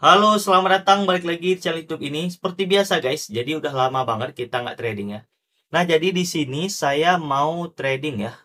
Halo, selamat datang balik lagi di channel YouTube ini. Seperti biasa guys, jadi udah lama banget kita nggak trading ya. Nah, jadi di sini saya mau trading ya.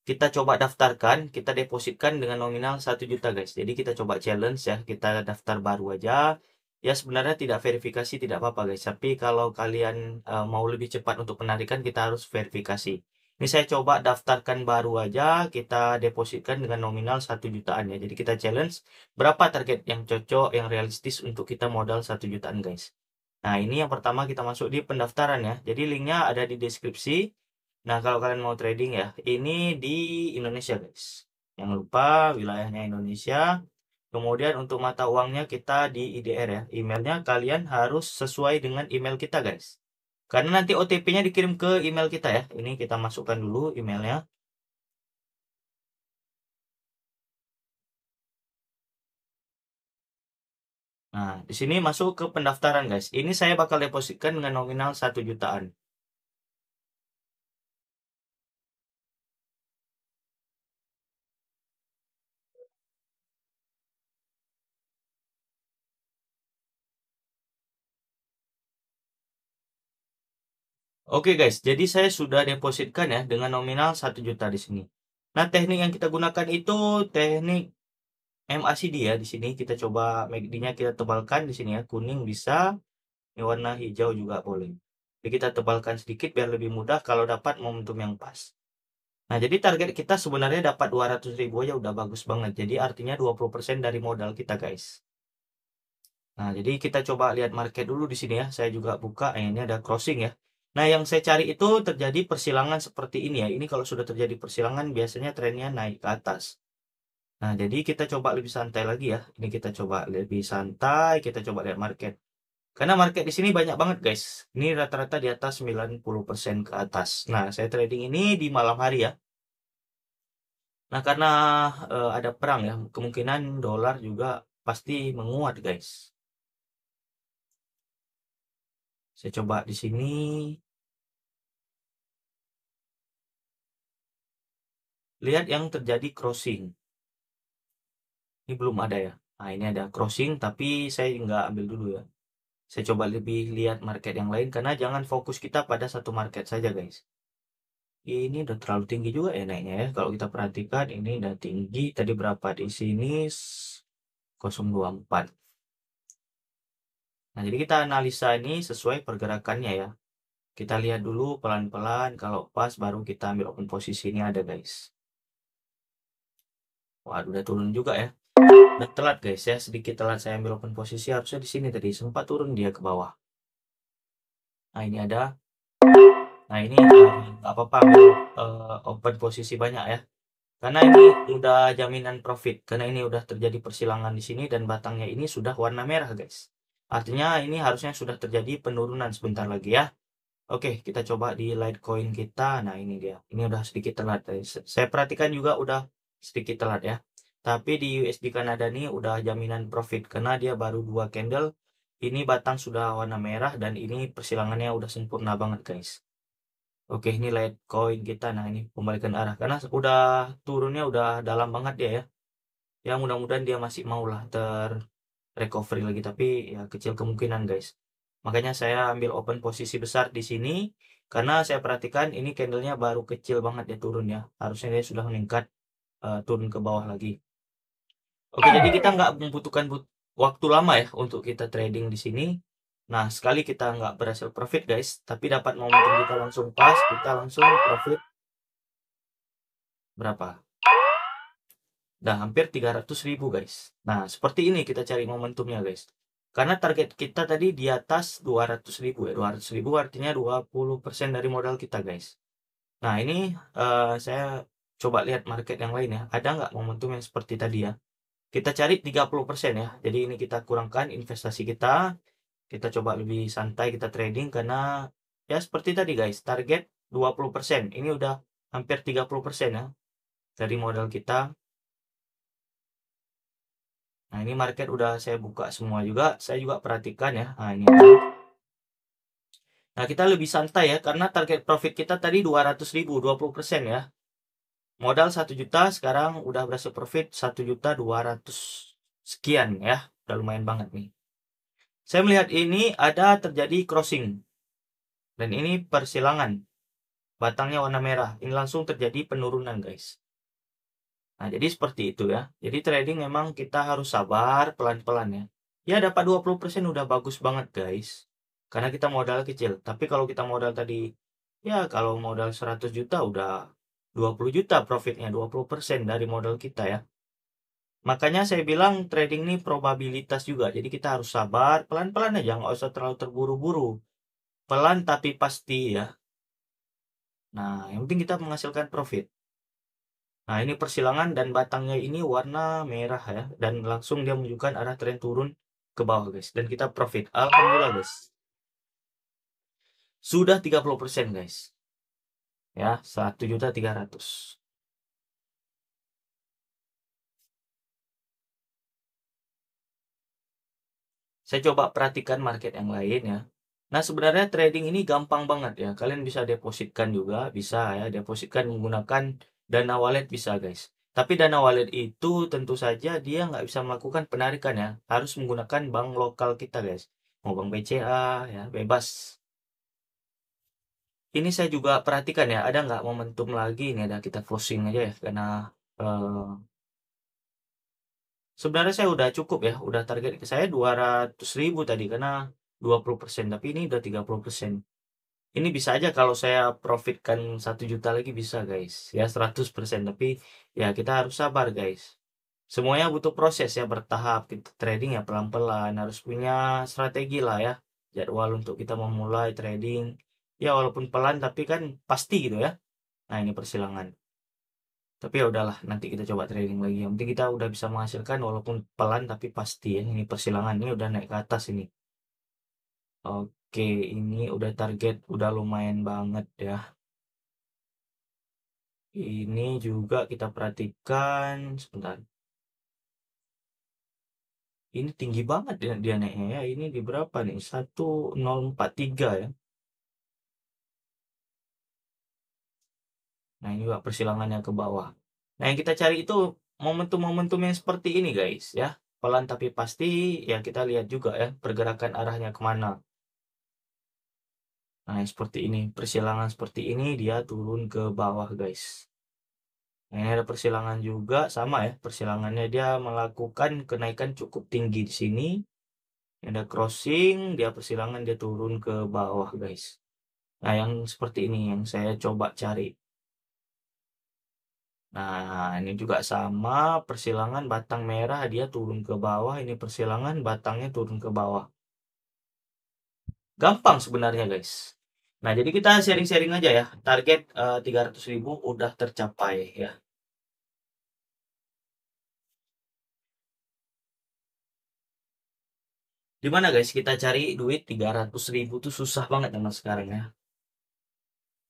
Kita coba daftarkan, kita depositkan dengan nominal 1 juta guys. Jadi kita coba challenge ya, kita daftar baru aja. Ya sebenarnya tidak verifikasi tidak apa-apa guys. Tapi kalau kalian mau lebih cepat untuk penarikan, kita harus verifikasi. Ini saya coba daftarkan baru aja, kita depositkan dengan nominal 1 jutaan ya. Jadi kita challenge berapa target yang cocok, yang realistis untuk kita modal 1 jutaan guys. Nah ini yang pertama kita masuk di pendaftaran ya. Jadi linknya ada di deskripsi. Nah, kalau kalian mau trading ya, ini di Indonesia, guys. Jangan lupa wilayahnya Indonesia. Kemudian untuk mata uangnya kita di IDR ya. Emailnya kalian harus sesuai dengan email kita, guys. Karena nanti OTP-nya dikirim ke email kita ya. Ini kita masukkan dulu emailnya. Nah, di sini masuk ke pendaftaran, guys. Ini saya bakal depositkan dengan nominal 1 jutaan. Oke guys, jadi saya sudah depositkan ya dengan nominal 1 juta di sini. Nah, teknik yang kita gunakan itu teknik MACD ya. Di sini kita coba MACD-nya kita tebalkan di sini ya. Kuning bisa, ini warna hijau juga boleh. Jadi kita tebalkan sedikit biar lebih mudah kalau dapat momentum yang pas. Nah, jadi target kita sebenarnya dapat 200.000 aja udah bagus banget. Jadi artinya 20% dari modal kita, guys. Nah, jadi kita coba lihat market dulu di sini ya. Saya juga buka, ini ada crossing ya. Nah, yang saya cari itu terjadi persilangan seperti ini ya. Ini kalau sudah terjadi persilangan biasanya trennya naik ke atas. Nah, jadi kita coba lebih santai lagi ya. Ini kita coba lebih santai, kita coba lihat market. Karena market di sini banyak banget, guys. Ini rata-rata di atas 90% ke atas. Nah, saya trading ini di malam hari ya. Nah, karena ada perang ya, kemungkinan dolar juga pasti menguat, guys. Saya coba di sini. Lihat yang terjadi crossing. Ini belum ada ya. Nah, ini ada crossing, tapi saya nggak ambil dulu ya. Saya coba lebih lihat market yang lain, karena jangan fokus kita pada satu market saja, guys. Ini udah terlalu tinggi juga ya naiknya ya. Kalau kita perhatikan ini udah tinggi. Tadi berapa di sini? 0,24. Nah, jadi kita analisa ini sesuai pergerakannya ya. Kita lihat dulu pelan-pelan. Kalau pas baru kita ambil open posisi. Ini ada, guys. Waduh, udah turun juga ya. Udah telat, guys ya. Sedikit telat saya ambil open posisi. Harusnya di sini tadi sempat turun dia ke bawah. Nah, ini ada. Nah, ini nggak apa-apa ambil open posisi banyak ya. Karena ini udah jaminan profit. Karena ini udah terjadi persilangan di sini dan batangnya ini sudah warna merah, guys. Artinya ini harusnya sudah terjadi penurunan sebentar lagi ya. Oke, kita coba di Litecoin kita. Nah, ini dia. Ini udah sedikit telat. Saya perhatikan juga udah sedikit telat ya. Tapi di USD Kanada nih udah jaminan profit karena dia baru 2 candle. Ini batang sudah warna merah dan ini persilangannya udah sempurna banget, guys. Oke, ini Litecoin kita. Nah, ini pembalikan arah karena udah turunnya udah dalam banget dia ya. Ya, mudah-mudahan dia masih maulah recovery lagi, tapi ya kecil kemungkinan, guys. Makanya saya ambil open posisi besar di sini karena saya perhatikan ini candlenya baru kecil banget ya turun ya. Harusnya dia sudah meningkat, turun ke bawah lagi. Oke, jadi kita nggak membutuhkan waktu lama ya untuk kita trading di sini. Nah, sekali kita nggak berhasil profit, guys, tapi dapat momentum kita langsung pas, kita langsung profit berapa? Udah hampir 300.000, guys. Nah, seperti ini kita cari momentumnya, guys. Karena target kita tadi di atas 200.000 ya. 200.000 artinya 20% dari modal kita, guys. Nah, ini saya coba lihat market yang lain ya. Ada nggak momentum yang seperti tadi ya? Kita cari 30% ya. Jadi ini kita kurangkan investasi kita. Kita coba lebih santai kita trading karena ya seperti tadi, guys. Target 20%. Ini udah hampir 30% ya dari modal kita. Nah, ini market udah saya buka semua juga. Saya juga perhatikan ya. Nah, ini. Nah, kita lebih santai ya karena target profit kita tadi 200.000, 20% ya. Modal 1 juta, sekarang udah berhasil profit 1.200.000 sekian ya. udah lumayan banget nih. Saya melihat ini ada terjadi crossing. Dan ini persilangan. Batangnya warna merah. Ini langsung terjadi penurunan, guys. Nah, jadi seperti itu ya. Jadi trading memang kita harus sabar, pelan-pelan ya. Ya, dapat 20% udah bagus banget, guys. Karena kita modal kecil. Tapi kalau kita modal tadi, ya kalau modal 100 juta udah 20 juta profitnya, 20% dari modal kita ya. Makanya saya bilang trading ini probabilitas juga. Jadi kita harus sabar, pelan-pelan aja, nggak usah terlalu terburu-buru. Pelan tapi pasti ya. Nah, yang penting kita menghasilkan profit. Nah, ini persilangan dan batangnya ini warna merah ya. Dan langsung dia menunjukkan arah tren turun ke bawah, guys. Dan kita profit. Alhamdulillah, guys. Sudah 30%, guys. Ya, 1.300.000. Saya coba perhatikan market yang lain ya. Nah, sebenarnya trading ini gampang banget ya. Kalian bisa depositkan juga, bisa ya. Depositkan menggunakan dana wallet bisa, guys. Tapi dana wallet itu tentu saja dia nggak bisa melakukan penarikan ya. Harus menggunakan bank lokal kita, guys. Mau bank BCA ya, bebas. Ini saya juga perhatikan ya, ada nggak momentum lagi. Ini ada, kita closing aja ya. Karena eh, sebenarnya saya udah cukup ya. Udah target saya 200.000 tadi. Karena 20%. Tapi ini udah 30%. Ini bisa aja kalau saya profitkan 1 juta lagi bisa, guys. Ya 100%. Tapi ya kita harus sabar, guys. Semuanya butuh proses ya, bertahap. Kita trading ya pelan-pelan. Harus punya strategi lah ya. Jadwal untuk kita memulai trading. Ya walaupun pelan tapi kan pasti gitu ya. Nah, ini persilangan. Tapi ya udahlah, nanti kita coba trading lagi. Yang penting kita udah bisa menghasilkan walaupun pelan tapi pasti ya. Ini persilangan ini udah naik ke atas ini. Oke, ini udah target, udah lumayan banget ya. Ini juga kita perhatikan sebentar. Ini tinggi banget dia naiknya ya. Ini di berapa nih? 1043 ya. Nah, ini juga persilangannya ke bawah. Nah, yang kita cari itu momentum-momentum yang seperti ini, guys ya. Pelan tapi pasti ya, kita lihat juga ya pergerakan arahnya kemana. Nah, yang seperti ini, persilangan seperti ini dia turun ke bawah, guys. Nah, ini ada persilangan juga sama ya. Persilangannya dia melakukan kenaikan cukup tinggi di sini. Ada crossing, dia persilangan dia turun ke bawah, guys. Nah, yang seperti ini yang saya coba cari. Nah, ini juga sama, persilangan batang merah dia turun ke bawah, ini persilangan batangnya turun ke bawah. Gampang sebenarnya, guys. Nah, jadi kita sharing-sharing aja ya. Target 300.000 udah tercapai ya. Dimana, guys, kita cari duit 300.000 tuh susah banget zaman sekarang ya.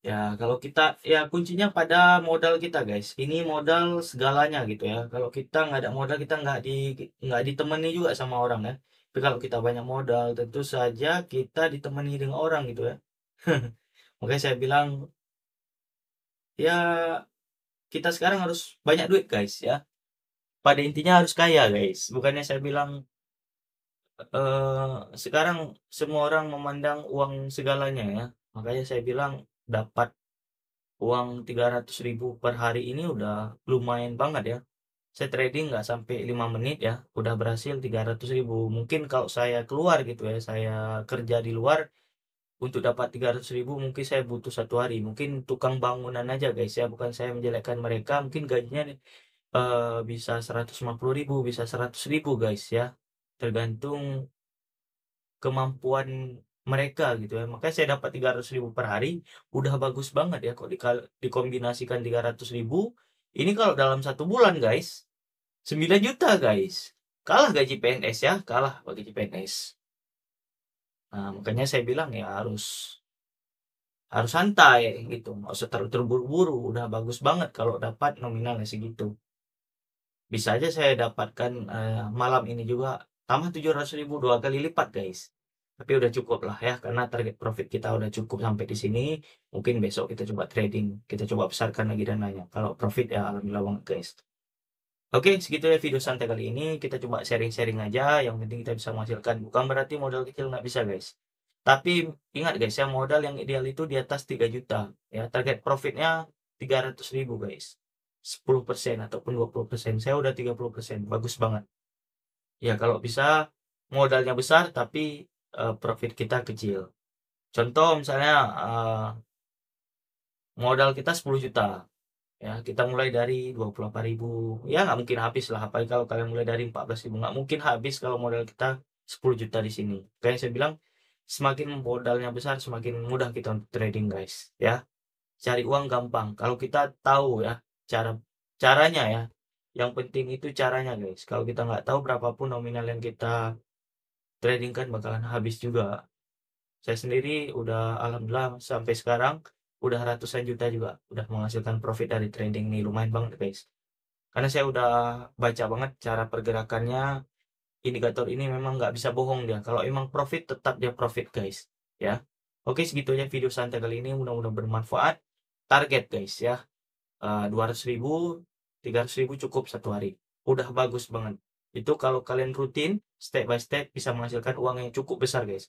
Ya, kalau kita ya kuncinya pada modal kita, guys. Ini modal segalanya gitu ya. Kalau kita nggak ada modal, kita nggak ditemani juga sama orang ya. Tapi kalau kita banyak modal, tentu saja kita ditemani dengan orang gitu ya. Makanya saya bilang ya kita sekarang harus banyak duit, guys ya. Pada intinya harus kaya, guys. Bukannya saya bilang sekarang semua orang memandang uang segalanya ya. Makanya saya bilang dapat uang 300.000 per hari ini udah lumayan banget ya. Saya trading nggak sampai 5 menit ya, udah berhasil 300.000. Mungkin kalau saya keluar gitu ya, saya kerja di luar untuk dapat 300.000 mungkin saya butuh 1 hari. Mungkin tukang bangunan aja, guys ya, bukan saya menjelekkan mereka. Mungkin gajinya bisa 150.000, bisa 100.000, guys ya. Tergantung kemampuan mereka gitu ya. Makanya saya dapat 300.000 per hari udah bagus banget ya. Kok dikombinasikan 300.000 ini kalau dalam 1 bulan, guys, 9 juta, guys. Kalah gaji PNS ya, kalah gaji PNS. Nah, makanya saya bilang ya harus harus santai gitu, nggak usah terlalu terburu-buru. Udah bagus banget kalau dapat nominalnya segitu. Bisa aja saya dapatkan malam ini juga tambah 700.000, 2 kali lipat, guys. Tapi udah cukup lah ya, karena target profit kita udah cukup sampai di sini. Mungkin besok kita coba trading, kita coba besarkan lagi dananya. Kalau profit ya alhamdulillah banget, guys. Oke, segitu ya video santai kali ini. Kita coba sharing-sharing aja. Yang penting kita bisa menghasilkan. Bukan berarti modal kecil nggak bisa, guys. Tapi ingat guys ya, modal yang ideal itu di atas 3 juta. Ya, target profitnya 300.000 guys. 10% ataupun 20%. Saya udah 30%. Bagus banget. Ya, kalau bisa modalnya besar tapi profit kita kecil. Contoh misalnya modal kita 10 juta. Ya, kita mulai dari 28.000. Ya, nggak mungkin habis lah. Apalagi kalau kalian mulai dari 14.000. Nggak mungkin habis kalau modal kita 10 juta di sini. Kayak saya bilang, semakin modalnya besar, semakin mudah kita untuk trading, guys. Ya, cari uang gampang. Kalau kita tahu ya, caranya ya. Yang penting itu caranya, guys. Kalau kita nggak tahu berapapun nominal yang kita trading kan bakalan habis juga. Saya sendiri udah alhamdulillah sampai sekarang udah ratusan juta juga udah menghasilkan profit dari trading nih, lumayan banget guys. Karena saya udah baca banget cara pergerakannya, indikator ini memang nggak bisa bohong dia. Kalau emang profit tetap dia profit guys. Ya. Oke, segitu aja video santai kali ini, mudah-mudahan bermanfaat. Target guys ya, 200.000, 300.000 cukup satu hari. Udah bagus banget. Itu kalau kalian rutin, step by step bisa menghasilkan uang yang cukup besar guys.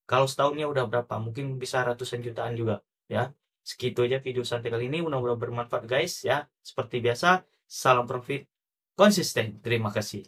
Kalau setahunnya udah berapa? Mungkin bisa ratusan jutaan juga, ya. Segitu aja video santai kali ini, mudah-mudahan bermanfaat guys, ya. Seperti biasa, salam profit konsisten. Terima kasih.